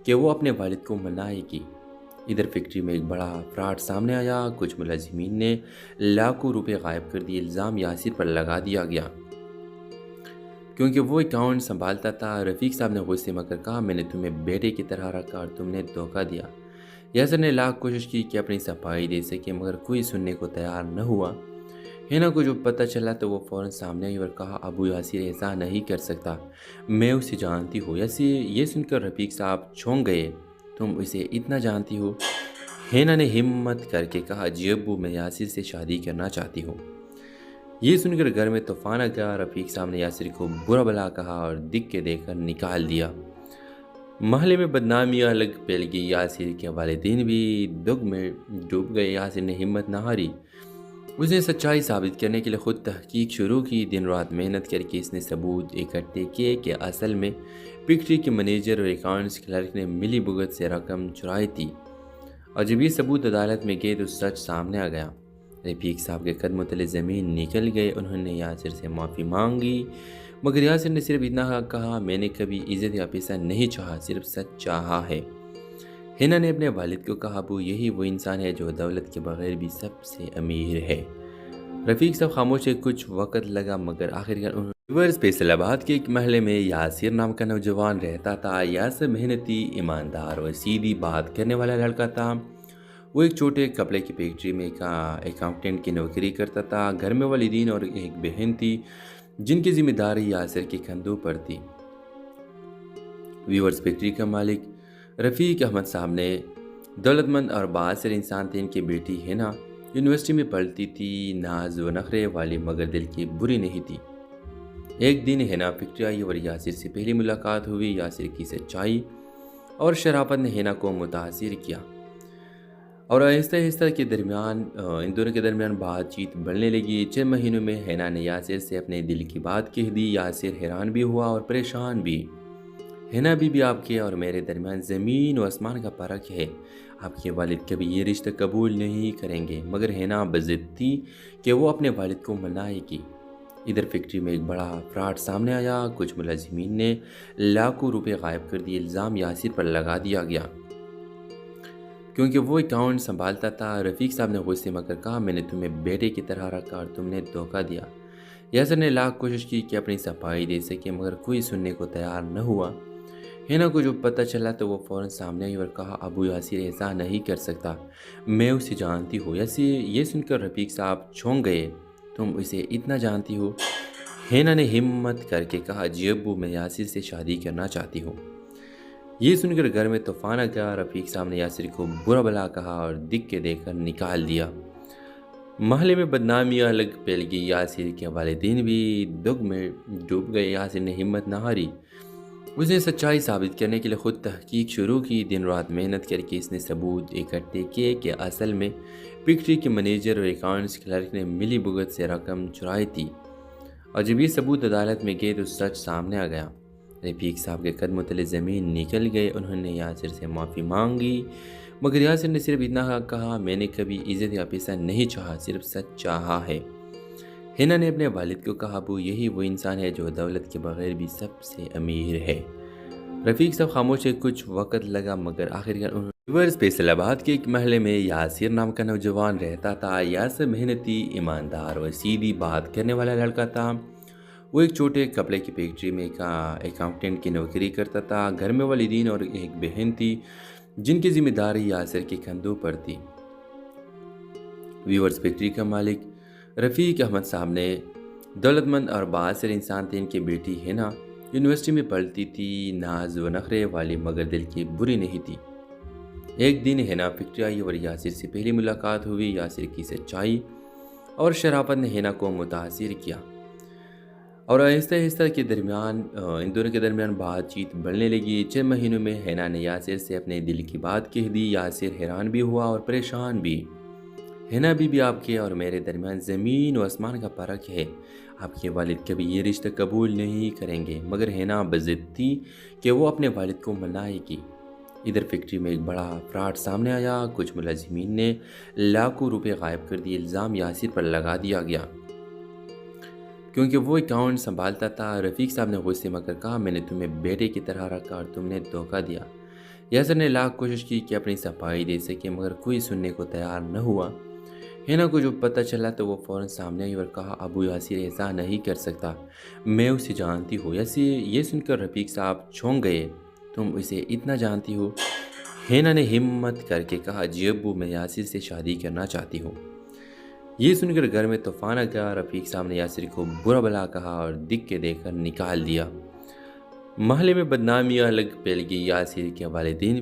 कि वो अपने वालिद को मनाएगी। इधर फैक्ट्री में एक बड़ा फ्रॉड सामने आया। कुछ मुलजिमीन ने लाखों रुपए गायब कर दिए। इल्ज़ाम यासिर पर लगा दिया गया क्योंकि वो अकाउंट संभालता था। रफ़ीक साहब ने गुस्से में कहा, मैंने तुम्हें बेटे की तरह रखा और तुमने धोखा दिया। यासिर ने लाख कोशिश की कि अपनी सफाई दे सके, मगर कोई सुनने को तैयार न हुआ। हिना को जब पता चला तो वो फ़ौरन सामने आई और कहा, अबू यासिर ऐसा नहीं कर सकता, मैं उसे जानती हूँ। यासिर ये सुनकर रफ़ीक साहब चौंक गए, तुम उसे इतना जानती हो? हिना ने हिम्मत करके कहा, जी अब्बू, मैं यासिर से शादी करना चाहती हूँ। ये सुनकर घर में तूफान आ गया। रफ़ीक साहब ने यासिर को बुरा भला कहा और दिख के देकर निकाल दिया। महल्ले में बदनामी अलग फैल गई। यासिर के वालिदैन भी दुख में डूब गए। यासिर ने हिम्मत न हारी। उसने सच्चाई साबित करने के लिए खुद तहकीक शुरू की। दिन रात मेहनत करके इसने सबूत इकट्ठे किए कि असल में फैक्ट्री के मैनेजर और अकाउंट्स क्लर्क ने मिली भुगत से रकम चुराई थी। और जब ये सबूत अदालत में गए तो सच सामने आ गया। रफ़ीक साहब के कदमों तले ज़मीन निकल गए। उन्होंने यासिर से माफ़ी मांगी, मगर यासिर ने सिर्फ इतना कहा, मैंने कभी इज़्ज़त या पैसा नहीं चाहा, सिर्फ सच चाहा है। हिना ने अपने वालिद को कहा, अबू, यही वो इंसान है जो दौलत के बगैर भी सबसे अमीर है। रफ़ीक साहब खामोश है। कुछ वक़्त लगा, मगर आखिरकार उन्होंने फैसलाबाद के एक महल में यासिर नाम का नौजवान रहता था। यासिर मेहनती, ईमानदार और सीधी बात करने वाला लड़का था। वो एक छोटे कपड़े की फैक्ट्री में एक अकाउंटेंट की नौकरी करता था। घर में वालिदैन और एक बहन थी जिनकी जिम्मेदारी यासिर के कंधों पर थी। वीवर्स फैक्ट्री का मालिक रफ़ीक अहमद साहब ने दौलतमंद और बासिर इंसान थे। इनकी बेटी हिना यूनिवर्सिटी में पढ़ती थी, नाज व नखरे वाली, मगर दिल की बुरी नहीं थी। एक दिन हिना फैक्ट्री आई और यासिर से पहली मुलाकात हुई। यासिर की सच्चाई और शराफत ने हिना को मुतासिर किया और आहिस्ता आहिस्ता के दरमियान इन दोनों के दरमियान बातचीत बढ़ने लगी। 6 महीनों में हिना ने यासिर से अपने दिल की बात कह दी। यासिर हैरान भी हुआ और परेशान भी। हिना भी आपके और मेरे दरमियान ज़मीन व आसमान का फ़र्क है। आपके वालिद कभी ये रिश्ता कबूल नहीं करेंगे। मगर हिना बज़िद थी कि वो अपने वालिद को मनाएगी। इधर फैक्ट्री में एक बड़ा फ्रॉड सामने आया। कुछ मुलजिमीन ने लाखों रुपए गायब कर दिए। इल्ज़ाम यासिर पर लगा दिया गया क्योंकि वो अकाउंट संभालता था। रफ़ीक साहब ने गुस्से में कहा, मैंने तुम्हें बेटे की तरह रखा और तुमने धोखा दिया। यासिर ने लाख कोशिश की कि अपनी सफाई दे सके, मगर कोई सुनने को तैयार न हुआ। हिना को जब पता चला तो वो फ़ौरन सामने आई और कहा, अबू यासिर ऐसा नहीं कर सकता, मैं उसे जानती हूँ। यासिर ये सुनकर रफ़ीक साहब चौंक गए, तुम उसे इतना जानती हो? हिना ने हिम्मत करके कहा, जी अब्बू, मैं यासिर से शादी करना चाहती हूँ। ये सुनकर घर में तूफान आ गया। रफ़ीक साहब ने यासिर को बुरा भला कहा और दिख के देकर निकाल दिया। महल्ले में बदनामी अलग फैल गई। यासिर के वालिदैन भी दुख में डूब गए। यासिर ने हिम्मत न हारी। उसने सच्चाई साबित करने के लिए खुद तहकीक शुरू की। दिन रात मेहनत करके इसने सबूत इकट्ठे किए कि असल में फैक्ट्री के मैनेजर और अकाउंट्स क्लर्क ने मिली भुगत से रकम चुराई थी। और जब ये सबूत अदालत में गए तो सच सामने आ गया। रफ़ीक साहब के कदमों तले ज़मीन निकल गए। उन्होंने यासिर से माफ़ी मांगी, मगर यासिर ने सिर्फ इतना कहा, मैंने कभी इज़्ज़त या पैसा नहीं चाहा, सिर्फ सच चाहा है। हिना ने अपने वालिद को कहा, अबू, यही वो इंसान है जो दौलत के बगैर भी सबसे अमीर है। रफ़ीक साहब खामोश है। कुछ वक़्त लगा, मगर आखिरकार उन्होंने फैसलाबाद के एक महल्ले में यासिर नाम का नौजवान रहता था। यासिर मेहनती, ईमानदार और सीधी बात करने वाला लड़का था। वो एक छोटे कपड़े की फैक्ट्री में एक अकाउंटेंट की नौकरी करता था। घर में वालिदैन और एक बहन थी जिनकी जिम्मेदारी यासिर के कंधों पर थी। वीवर्स फैक्ट्री का मालिक रफ़ीक अहमद साहब ने दौलतमंद और बासिर इंसान थे। इनकी बेटी हिना यूनिवर्सिटी में पढ़ती थी, नाज व नखरे वाली, मगर दिल की बुरी नहीं थी। एक दिन हिना फैक्ट्री आई और यासिर से पहली मुलाकात हुई। यासिर की सच्चाई और शराफत ने हिना को मुतासिर किया और आहिस्ता आहिस्ता के दरमियान इन दोनों के दरमियान बातचीत बढ़ने लगी। 6 महीनों में हिना ने यासिर से अपने दिल की बात कह दी। यासिर हैरान भी हुआ और परेशान भी। हिना भी आपके और मेरे दरमियान ज़मीन व आसमान का फ़र्क है। आपके वालिद कभी ये रिश्ता कबूल नहीं करेंगे। मगर हिना बज़िद थी कि वो अपने वालिद को मनाएगी। इधर फैक्ट्री में एक बड़ा फ्रॉड सामने आया। कुछ मुलजिमीन ने लाखों रुपए गायब कर दिए। इल्ज़ाम यासिर पर लगा दिया गया क्योंकि वो अकाउंट संभालता था। रफ़ीक साहब ने गुस्से में कहा, मैंने तुम्हें बेटे की तरह रखा और तुमने धोखा दिया। یاسر نے لاکھ کوشش کی کہ اپنی صفائی دے سکے مگر کوئی سننے کو تیار نہ ہوا۔ ہینا کو جو پتہ چلا تو وہ فوراً سامنے آئی اور کہا ابو یاسر ایسا نہیں کر سکتا، میں اسے جانتی ہوں۔ یاسر یہ سن کر رفیق صاحب چونک گئے، تم اسے اتنا جانتی ہو؟ ہینا نے ہمت کر کے کہا جی ابو، میں یاسر سے شادی کرنا چاہتی ہوں۔ یہ سن کر گھر میں طوفان آ گیا۔ رفیق صاحب نے یاسر کو برا بھلا کہا اور دکھ کے دے کر نکال دیا۔ محلے میں بدنامیاں لگ پھیل گئی۔ یاسر کے والدین